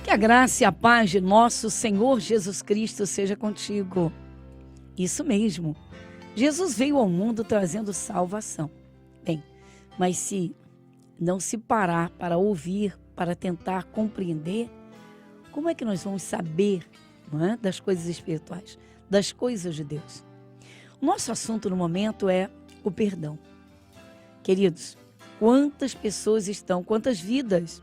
Que a graça e a paz de nosso Senhor Jesus Cristo seja contigo. Isso mesmo. Jesus veio ao mundo trazendo salvação. Bem, mas se não se parar para ouvir, para tentar compreender, como é que nós vamos saber, não é, das coisas espirituais, das coisas de Deus? O nosso assunto no momento é o perdão. Queridos, quantas pessoas quantas vidas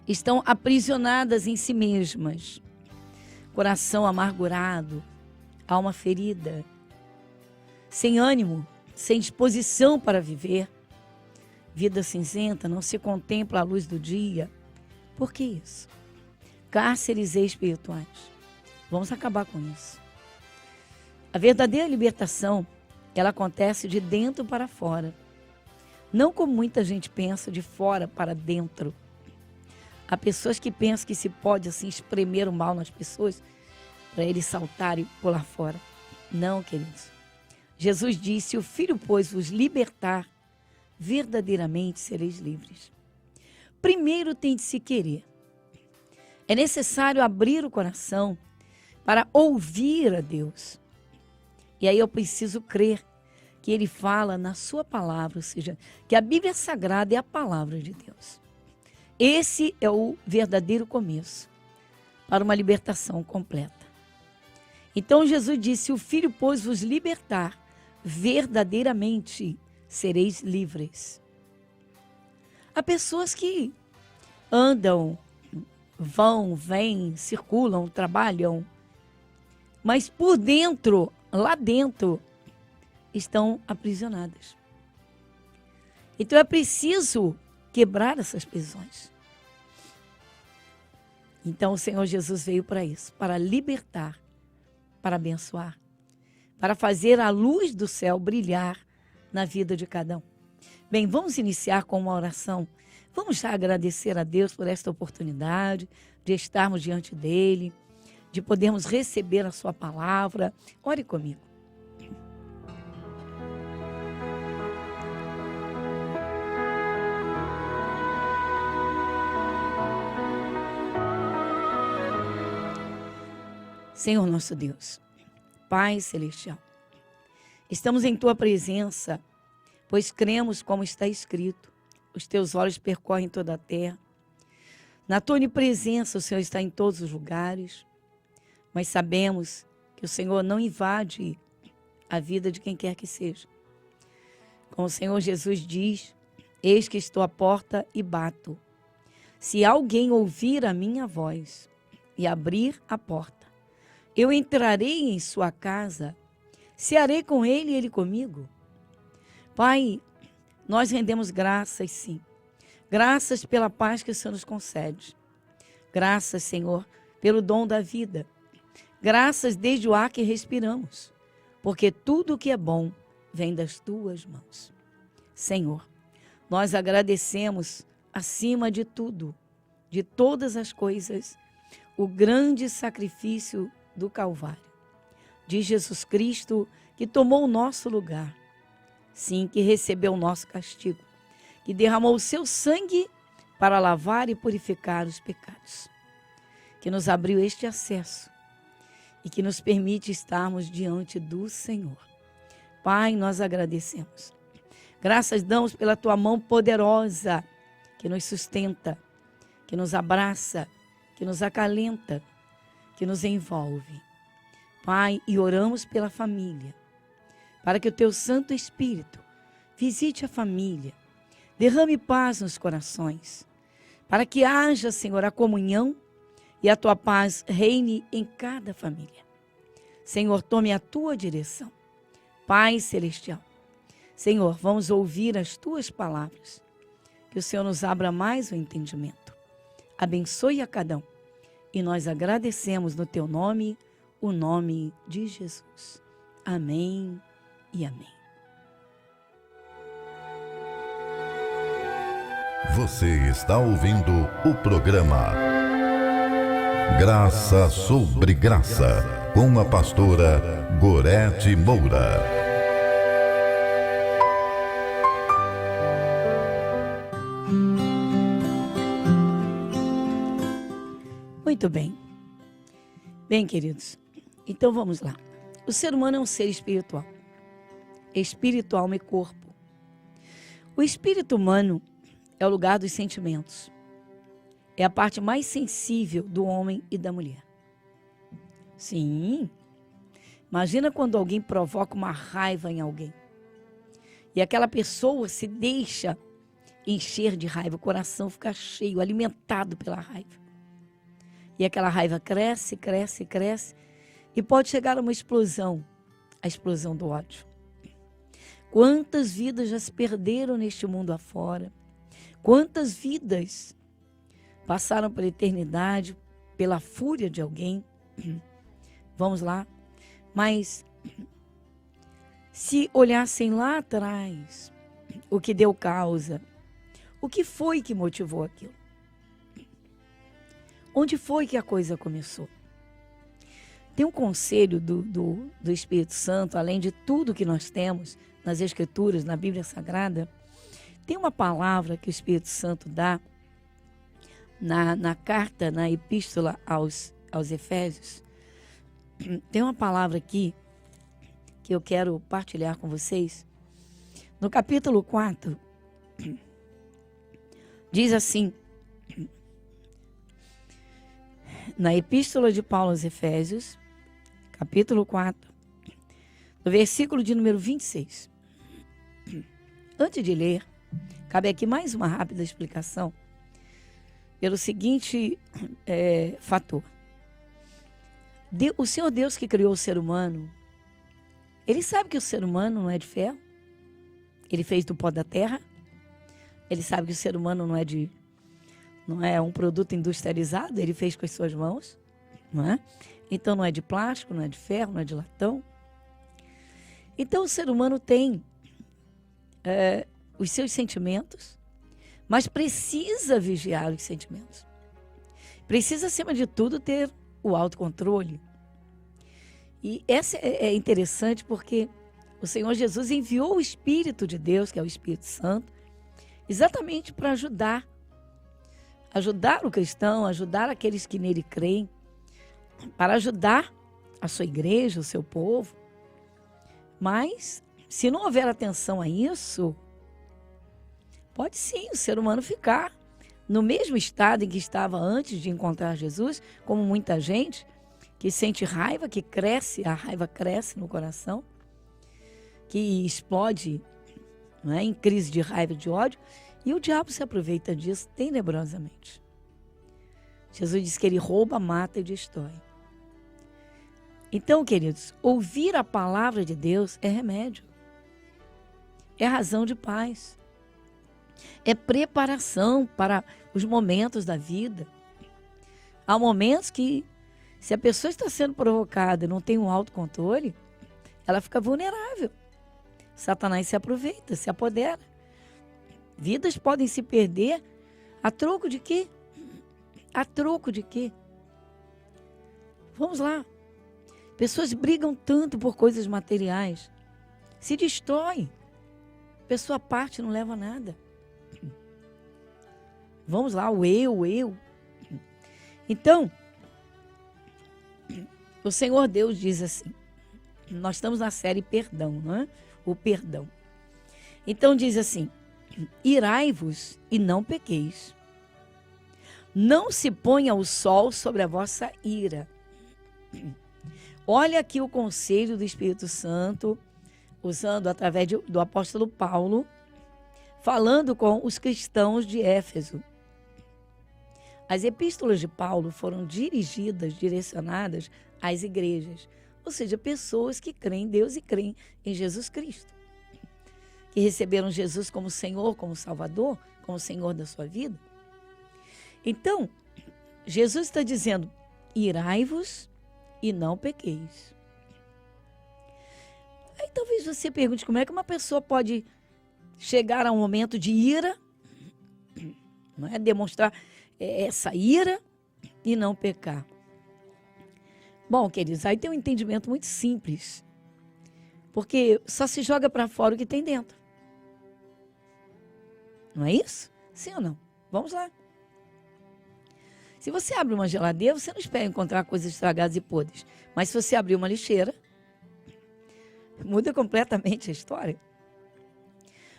estão aprisionadas em si mesmas, coração amargurado, alma ferida, sem ânimo, sem disposição para viver, vida cinzenta, não se contempla a luz do dia. Por que isso? Cárceres espirituais. Vamos acabar com isso. A verdadeira libertação, ela acontece de dentro para fora. Não como muita gente pensa, de fora para dentro. Há pessoas que pensam que se pode assim espremer o mal nas pessoas para eles saltarem e pular fora. Não, queridos. Jesus disse: se o Filho, pois, vos libertar, verdadeiramente sereis livres. Primeiro tem de se querer. É necessário abrir o coração para ouvir a Deus. E aí eu preciso crer que Ele fala na sua palavra, ou seja, que a Bíblia Sagrada é a palavra de Deus. Esse é o verdadeiro começo para uma libertação completa. Então Jesus disse: se o Filho, pois, vos libertar, verdadeiramente sereis livres. Há pessoas que andam, vão, vêm, circulam, trabalham, mas por dentro, lá dentro, estão aprisionadas. Então é preciso quebrar essas prisões. Então o Senhor Jesus veio para isso, para libertar, para abençoar, para fazer a luz do céu brilhar na vida de cada um. Bem, vamos iniciar com uma oração. Vamos já agradecer a Deus por esta oportunidade de estarmos diante dEle, de podermos receber a sua palavra. Ore comigo. Senhor nosso Deus, Pai Celestial, estamos em Tua presença, pois cremos como está escrito, os Teus olhos percorrem toda a terra. Na Tua onipresença o Senhor está em todos os lugares, mas sabemos que o Senhor não invade a vida de quem quer que seja. Como o Senhor Jesus diz: eis que estou à porta e bato. Se alguém ouvir a minha voz e abrir a porta, eu entrarei em sua casa, cearei com ele e ele comigo. Pai, nós rendemos graças, sim. Graças pela paz que o Senhor nos concede. Graças, Senhor, pelo dom da vida. Graças desde o ar que respiramos, porque tudo o que é bom vem das tuas mãos. Senhor, nós agradecemos acima de tudo, de todas as coisas, o grande sacrifício do Calvário, de Jesus Cristo, que tomou o nosso lugar, sim, que recebeu o nosso castigo, que derramou o seu sangue para lavar e purificar os pecados, que nos abriu este acesso e que nos permite estarmos diante do Senhor. Pai, nós agradecemos. Graças damos pela Tua mão poderosa, que nos sustenta, que nos abraça, que nos acalenta, que nos envolve. Pai, e oramos pela família, para que o Teu Santo Espírito visite a família, derrame paz nos corações, para que haja, Senhor, a comunhão e a Tua paz reine em cada família. Senhor, tome a Tua direção. Pai Celestial, Senhor, vamos ouvir as Tuas palavras, que o Senhor nos abra mais o entendimento. Abençoe a cada um. E nós agradecemos no Teu nome, o nome de Jesus. Amém e amém. Você está ouvindo o programa Graça sobre Graça, com a pastora Gorete Moura. Muito bem. Bem, queridos, então vamos lá. O ser humano é um ser espiritual. Espírito, alma e corpo. O espírito humano é o lugar dos sentimentos. É a parte mais sensível do homem e da mulher. Sim. Imagina quando alguém provoca uma raiva em alguém. E aquela pessoa se deixa encher de raiva, o coração fica cheio, alimentado pela raiva. E aquela raiva cresce, cresce, cresce, e pode chegar a uma explosão, a explosão do ódio. Quantas vidas já se perderam neste mundo afora? Quantas vidas passaram pela eternidade, pela fúria de alguém? Vamos lá. Mas se olhassem lá atrás, o que deu causa, o que foi que motivou aquilo? Onde foi que a coisa começou? Tem um conselho do Espírito Santo, além de tudo que nós temos nas Escrituras, na Bíblia Sagrada, tem uma palavra que o Espírito Santo dá na carta, na epístola aos Efésios. Tem uma palavra aqui que eu quero partilhar com vocês. No capítulo 4, diz assim, na epístola de Paulo aos Efésios, capítulo 4, no versículo de número 26. Antes de ler, cabe aqui mais uma rápida explicação pelo seguinte fator. O Senhor Deus que criou o ser humano, Ele sabe que o ser humano não é de ferro. Ele fez do pó da terra. Ele sabe que o ser humano não é um produto industrializado. Ele fez com as suas mãos, não é? Então não é de plástico, não é de ferro, não é de latão. Então o ser humano tem os seus sentimentos, mas precisa vigiar os sentimentos. Precisa, acima de tudo, ter o autocontrole. E essa é interessante porque o Senhor Jesus enviou o Espírito de Deus, que é o Espírito Santo, exatamente para ajudar o cristão, ajudar aqueles que nele creem, para ajudar a sua igreja, o seu povo. Mas, se não houver atenção a isso, pode sim o ser humano ficar no mesmo estado em que estava antes de encontrar Jesus, como muita gente que sente raiva, que cresce, a raiva cresce no coração, que explode, não é, em crise de raiva e de ódio, e o diabo se aproveita disso tenebrosamente. Jesus diz que ele rouba, mata e destrói. Então, queridos, ouvir a palavra de Deus é remédio, é razão de paz, é preparação para os momentos da vida. Há momentos que, se a pessoa está sendo provocada e não tem um autocontrole, ela fica vulnerável. Satanás se aproveita, se apodera. Vidas podem se perder a troco de quê? A troco de quê? Vamos lá. Pessoas brigam tanto por coisas materiais. Se destrói. Pessoa parte, não leva nada. Vamos lá, o eu. Então, o Senhor Deus diz assim, nós estamos na série Perdão, não é? O perdão. Então diz assim, irai-vos e não pequeis. Não se ponha o sol sobre a vossa ira. Olha aqui o conselho do Espírito Santo, usando através do apóstolo Paulo, falando com os cristãos de Éfeso. As epístolas de Paulo foram direcionadas às igrejas, ou seja, pessoas que creem em Deus e creem em Jesus Cristo, que receberam Jesus como Senhor, como Salvador, como Senhor da sua vida. Então, Jesus está dizendo, irai-vos e não pequeis. Aí talvez você pergunte, como é que uma pessoa pode chegar a um momento de ira, não é? Demonstrar essa ira e não pecar. Bom, queridos, aí tem um entendimento muito simples, porque só se joga para fora o que tem dentro. Não é isso? Sim ou não? Vamos lá. Se você abre uma geladeira, você não espera encontrar coisas estragadas e podres. Mas se você abrir uma lixeira, muda completamente a história.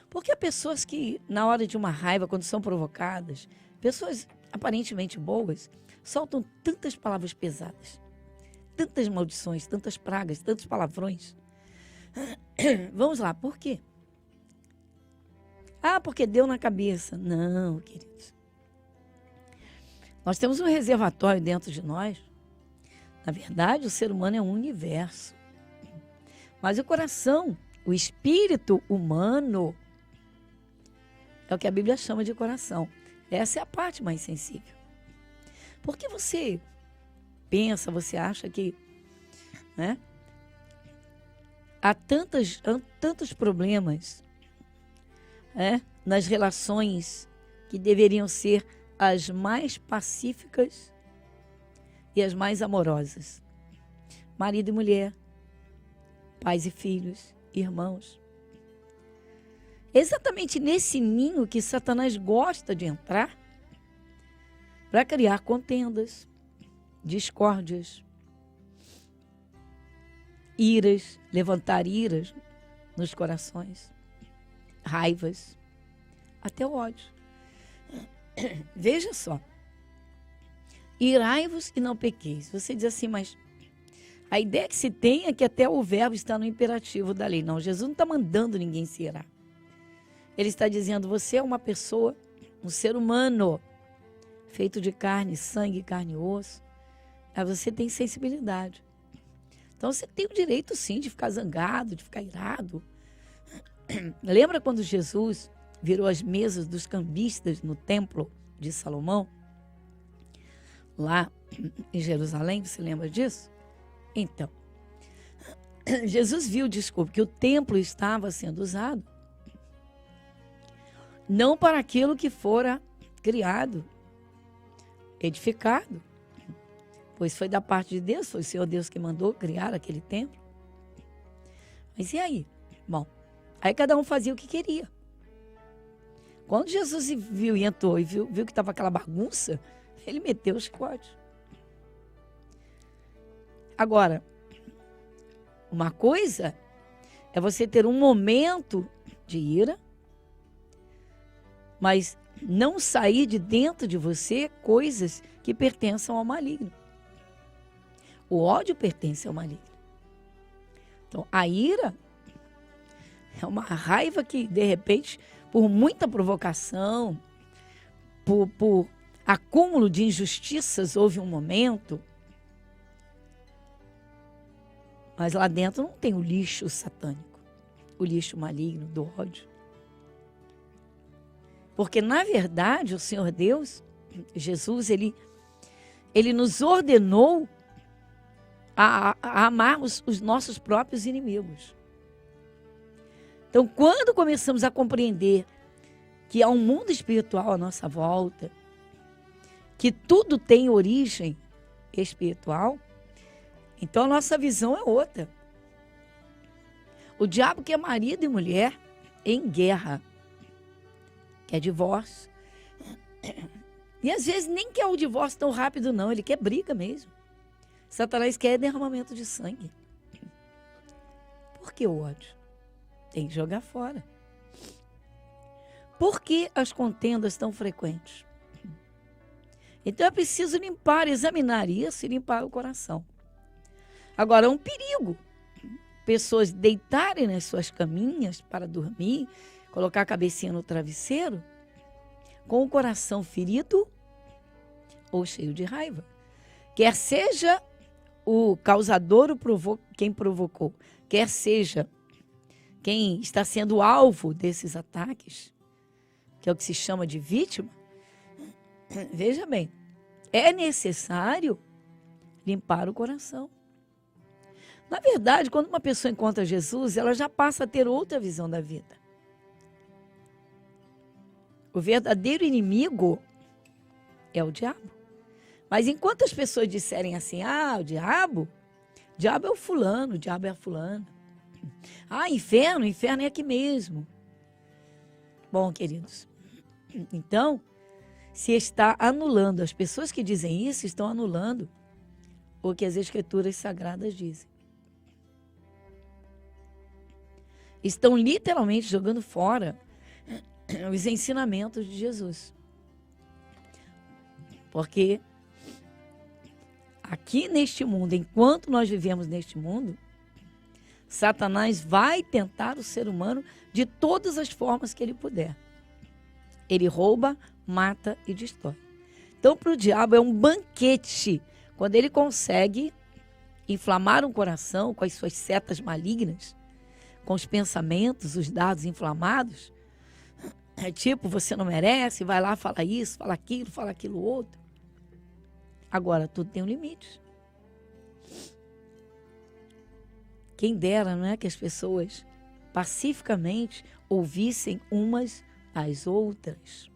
Porque há pessoas que, na hora de uma raiva, quando são provocadas, pessoas aparentemente boas, soltam tantas palavras pesadas, tantas maldições, tantas pragas, tantos palavrões. Vamos lá, por quê? Ah, porque deu na cabeça. Não, queridos. Nós temos um reservatório dentro de nós. Na verdade, o ser humano é um universo. Mas o coração, o espírito humano, é o que a Bíblia chama de coração. Essa é a parte mais sensível. Porque você pensa, você acha que, né, há tantos problemas, nas relações que deveriam ser as mais pacíficas e as mais amorosas. Marido e mulher, pais e filhos, irmãos. Exatamente nesse ninho que Satanás gosta de entrar para criar contendas, discórdias, iras, levantar iras nos corações, raivas, até o ódio. Veja só. Irai-vos e não pequeis. Você diz assim, mas a ideia que se tem é que até o verbo está no imperativo da lei. Não, Jesus não está mandando ninguém se irar. Ele está dizendo, você é uma pessoa, um ser humano, feito de carne, sangue, carne e osso. Aí você tem sensibilidade. Então você tem o direito sim de ficar zangado, de ficar irado. Lembra quando Jesus virou as mesas dos cambistas no templo de Salomão? Lá em Jerusalém, você lembra disso? Então, Jesus viu, que o templo estava sendo usado não para aquilo que fora criado, edificado, pois foi da parte de Deus, foi o Senhor Deus que mandou criar aquele templo. Mas e aí? Bom, aí cada um fazia o que queria. Quando Jesus viu e entrou e viu que estava aquela bagunça, ele meteu o chicote. Agora, uma coisa é você ter um momento de ira, mas não sair de dentro de você coisas que pertençam ao maligno. O ódio pertence ao maligno. Então, a ira é uma raiva que, de repente, por muita provocação, por acúmulo de injustiças, houve um momento, mas lá dentro não tem o lixo satânico, o lixo maligno do ódio. Porque, na verdade, o Senhor Deus, Jesus, ele nos ordenou a amarmos os nossos próprios inimigos. Então, quando começamos a compreender que há um mundo espiritual à nossa volta, que tudo tem origem espiritual, então a nossa visão é outra. O diabo quer marido e mulher em guerra, quer divórcio. E às vezes nem quer o divórcio tão rápido não, ele quer briga mesmo. Satanás quer derramamento de sangue. Por que o ódio? Tem que jogar fora. Por que as contendas tão frequentes? Então é preciso limpar, examinar isso e limpar o coração. Agora, é um perigo. Pessoas deitarem nas suas caminhas para dormir, colocar a cabecinha no travesseiro, com o coração ferido ou cheio de raiva. Quer seja o causador, quem provocou, quer seja quem está sendo alvo desses ataques, que é o que se chama de vítima, veja bem, é necessário limpar o coração. Na verdade, quando uma pessoa encontra Jesus, ela já passa a ter outra visão da vida. O verdadeiro inimigo é o diabo. Mas enquanto as pessoas disserem assim, o diabo é o fulano, o diabo é a fulana. Inferno é aqui mesmo. Bom, queridos, então, se está anulando. As pessoas que dizem isso estão anulando o que as Escrituras Sagradas dizem. Estão literalmente jogando fora os ensinamentos de Jesus. Porque aqui neste mundo, enquanto nós vivemos neste mundo, Satanás vai tentar o ser humano de todas as formas que ele puder. Ele rouba, mata e destrói. Então, para o diabo é um banquete quando ele consegue inflamar um coração com as suas setas malignas, com os pensamentos, os dados inflamados. É tipo, você não merece, vai lá, fala isso, fala aquilo outro. Agora, tudo tem um limite. Quem dera, não é, que as pessoas pacificamente ouvissem umas às outras.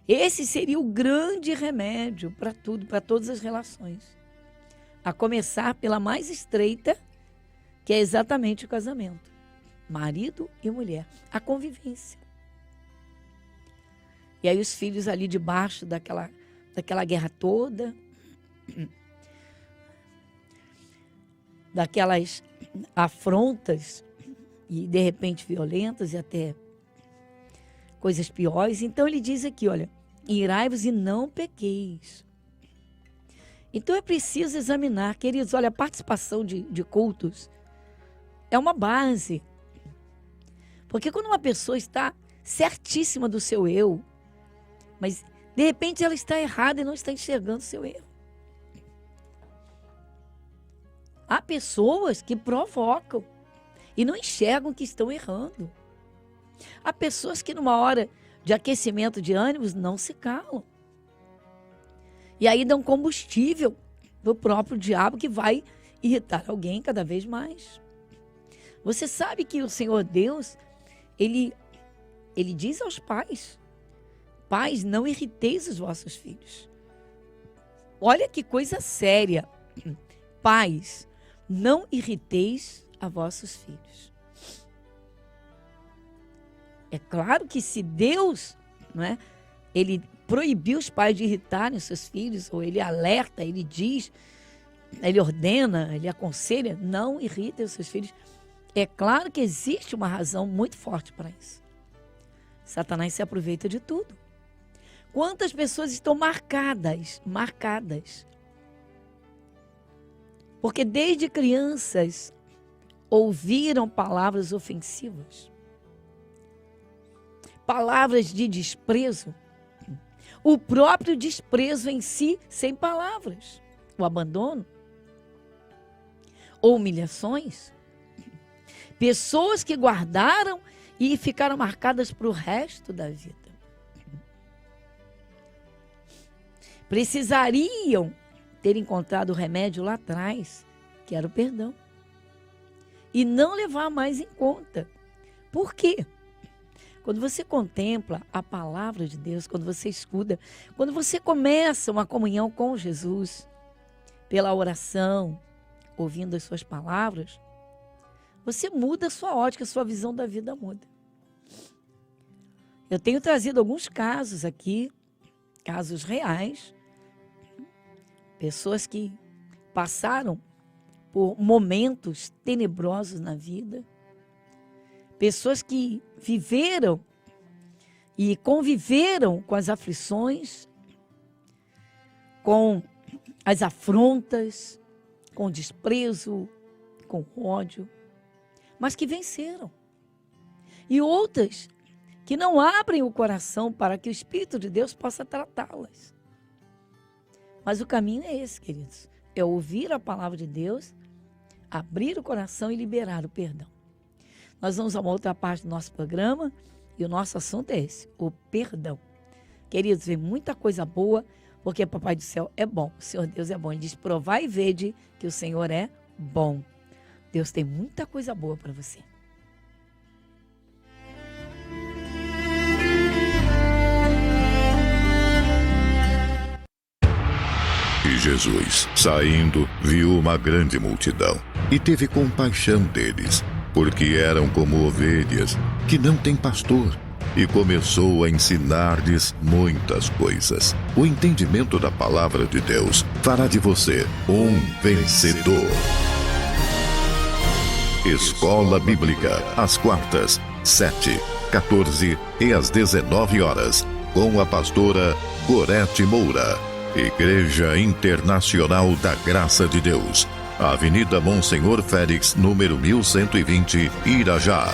Esse seria o grande remédio para tudo, para todas as relações. A começar pela mais estreita, que é exatamente o casamento. Marido e mulher. A convivência. E aí os filhos ali debaixo daquela guerra toda, daquelas afrontas e de repente violentas e até coisas piores. Então ele diz aqui, olha, irai-vos e não pequeis. Então é preciso examinar, queridos, olha, a participação de cultos é uma base. Porque quando uma pessoa está certíssima do seu eu, mas de repente ela está errada e não está enxergando o seu erro. Há pessoas que provocam e não enxergam que estão errando. Há pessoas que numa hora de aquecimento de ânimos não se calam. E aí dão combustível do próprio diabo que vai irritar alguém cada vez mais. Você sabe que o Senhor Deus, Ele diz aos pais: pais, não irriteis os vossos filhos. Olha que coisa séria. Pais, não irriteis a vossos filhos. É claro que se Deus, não é, Ele proibiu os pais de irritarem os seus filhos, ou Ele alerta, Ele diz, Ele ordena, Ele aconselha, não irritem os seus filhos. É claro que existe uma razão muito forte para isso. Satanás se aproveita de tudo. Quantas pessoas estão marcadas, porque desde crianças ouviram palavras ofensivas, palavras de desprezo, o próprio desprezo em si, sem palavras, o abandono, ou humilhações, pessoas que guardaram e ficaram marcadas para o resto da vida. Precisariam ter encontrado o remédio lá atrás, que era o perdão. E não levar mais em conta. Por quê? Quando você contempla a palavra de Deus, quando você escuta, quando você começa uma comunhão com Jesus, pela oração, ouvindo as suas palavras, você muda a sua ótica, a sua visão da vida muda. Eu tenho trazido alguns casos aqui, casos reais, pessoas que passaram por momentos tenebrosos na vida, pessoas que viveram e conviveram com as aflições, com as afrontas, com desprezo, com ódio, mas que venceram. E outras que não abrem o coração para que o Espírito de Deus possa tratá-las. Mas o caminho é esse, queridos. É ouvir a palavra de Deus, abrir o coração e liberar o perdão. Nós vamos a uma outra parte do nosso programa e o nosso assunto é esse, o perdão. Queridos, vem muita coisa boa, porque Papai do Céu é bom. O Senhor Deus é bom. Ele diz, provai e vede que o Senhor é bom. Deus tem muita coisa boa para você. E Jesus, saindo, viu uma grande multidão e teve compaixão deles, porque eram como ovelhas que não têm pastor, e começou a ensinar-lhes muitas coisas. O entendimento da palavra de Deus fará de você um vencedor. Escola Bíblica, às quartas, 7, 14 e às 19 horas, com a pastora Gorete Moura. Igreja Internacional da Graça de Deus, Avenida Monsenhor Félix, número 1120, Irajá.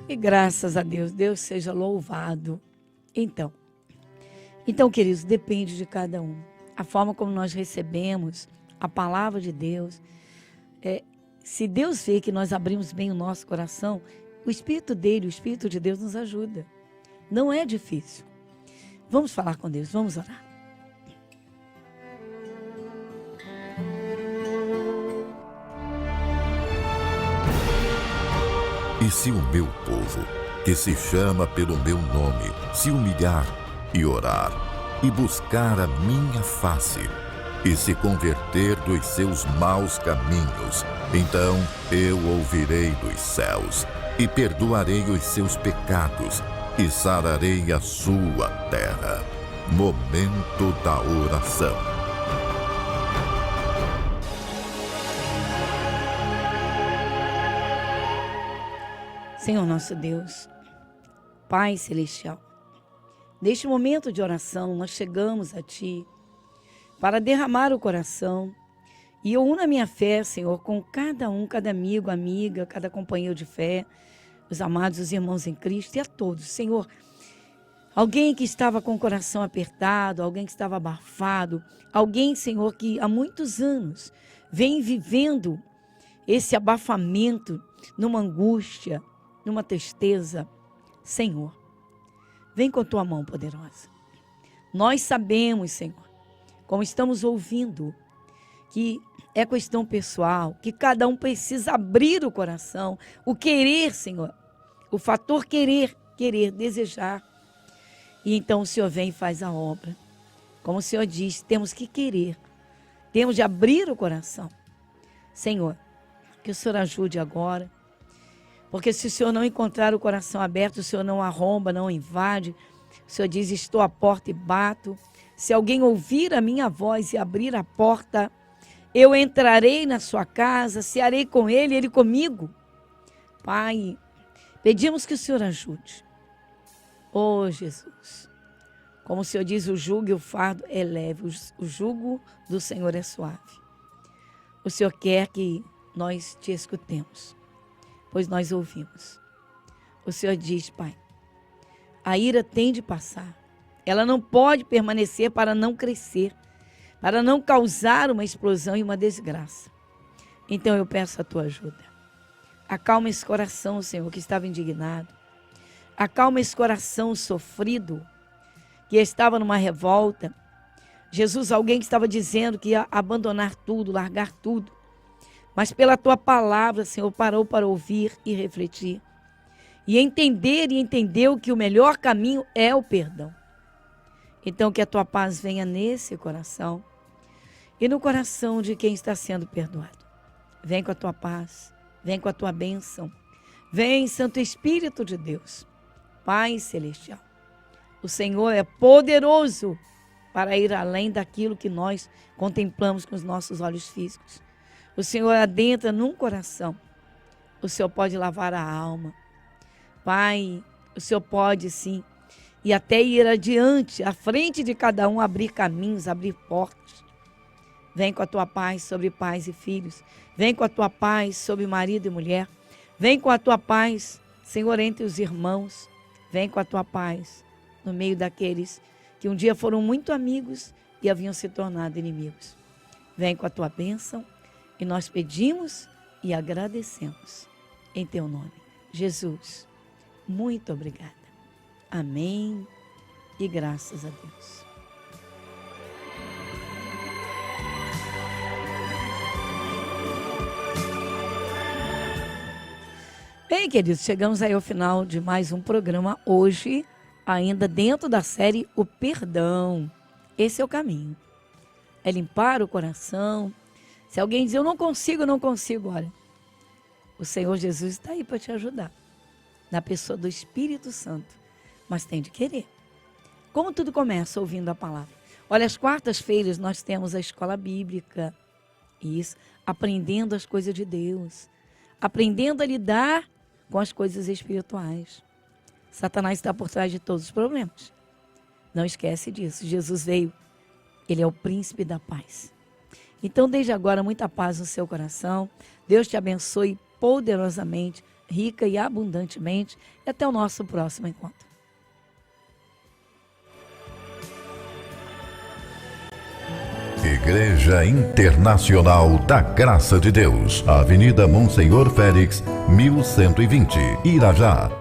E graças a Deus, Deus seja louvado. Então, queridos, depende de cada um. A forma como nós recebemos a palavra de Deus, se Deus vê que nós abrimos bem o nosso coração, o Espírito dele, o Espírito de Deus nos ajuda. Não é difícil. Vamos falar com Deus, vamos orar. E se o meu povo, que se chama pelo meu nome, se humilhar e orar, e buscar a minha face, e se converter dos seus maus caminhos, então eu ouvirei dos céus, e perdoarei os seus pecados, e sararei a sua terra. Momento da oração. Senhor nosso Deus, Pai Celestial, neste momento de oração nós chegamos a Ti para derramar o coração, e eu uno a minha fé, Senhor, com cada um, cada amigo, amiga, cada companheiro de fé, os amados, os irmãos em Cristo e a todos. Senhor, alguém que estava com o coração apertado, alguém que estava abafado, alguém, Senhor, que há muitos anos vem vivendo esse abafamento numa angústia, numa tristeza. Senhor, vem com Tua mão poderosa. Nós sabemos, Senhor, como estamos ouvindo, que é questão pessoal, que cada um precisa abrir o coração, o querer, Senhor, o fator querer, desejar. E então o Senhor vem e faz a obra. Como o Senhor diz, temos que querer, temos de abrir o coração. Senhor, que o Senhor ajude agora, porque se o Senhor não encontrar o coração aberto, o Senhor não arromba, não invade. O Senhor diz, estou à porta e bato. Se alguém ouvir a minha voz e abrir a porta, eu entrarei na sua casa, cearei com ele, ele comigo. Pai, pedimos que o Senhor ajude. Oh, Jesus, como o Senhor diz, o jugo e o fardo é leve, o jugo do Senhor é suave. O Senhor quer que nós te escutemos, pois nós ouvimos. O Senhor diz, Pai, a ira tem de passar. Ela não pode permanecer para não crescer, para não causar uma explosão e uma desgraça. Então eu peço a Tua ajuda. Acalma esse coração, Senhor, que estava indignado. Acalma esse coração sofrido, que estava numa revolta. Jesus, alguém que estava dizendo que ia abandonar tudo, largar tudo. Mas pela Tua palavra, Senhor, parou para ouvir e refletir. E entendeu que o melhor caminho é o perdão. Então que a Tua paz venha nesse coração e no coração de quem está sendo perdoado. Vem com a Tua paz, vem com a Tua bênção. Vem, Santo Espírito de Deus, Pai Celestial. O Senhor é poderoso para ir além daquilo que nós contemplamos com os nossos olhos físicos. O Senhor adentra num coração. O Senhor pode lavar a alma. Pai, o Senhor pode sim, e até ir adiante, à frente de cada um, abrir caminhos, abrir portas. Vem com a Tua paz sobre pais e filhos. Vem com a Tua paz sobre marido e mulher. Vem com a Tua paz, Senhor, entre os irmãos. Vem com a Tua paz no meio daqueles que um dia foram muito amigos e haviam se tornado inimigos. Vem com a Tua bênção e nós pedimos e agradecemos em Teu nome. Jesus, muito obrigada. Amém e graças a Deus. Bem, queridos, chegamos aí ao final de mais um programa hoje, ainda dentro da série O Perdão. Esse é o caminho. É limpar o coração. Se alguém diz, eu não consigo, olha, O Senhor Jesus está aí para te ajudar, na pessoa do Espírito Santo, mas tem de querer. Como tudo começa ouvindo a palavra. Olha, às quartas-feiras nós temos a escola bíblica, isso, aprendendo as coisas de Deus, aprendendo a lidar com as coisas espirituais. Satanás está por trás de todos os problemas. Não esquece disso. Jesus veio, ele é o príncipe da paz. Então, desde agora, muita paz no seu coração. Deus te abençoe poderosamente, rica e abundantemente. E até o nosso próximo encontro. Igreja Internacional da Graça de Deus, Avenida Monsenhor Félix, 1120, Irajá.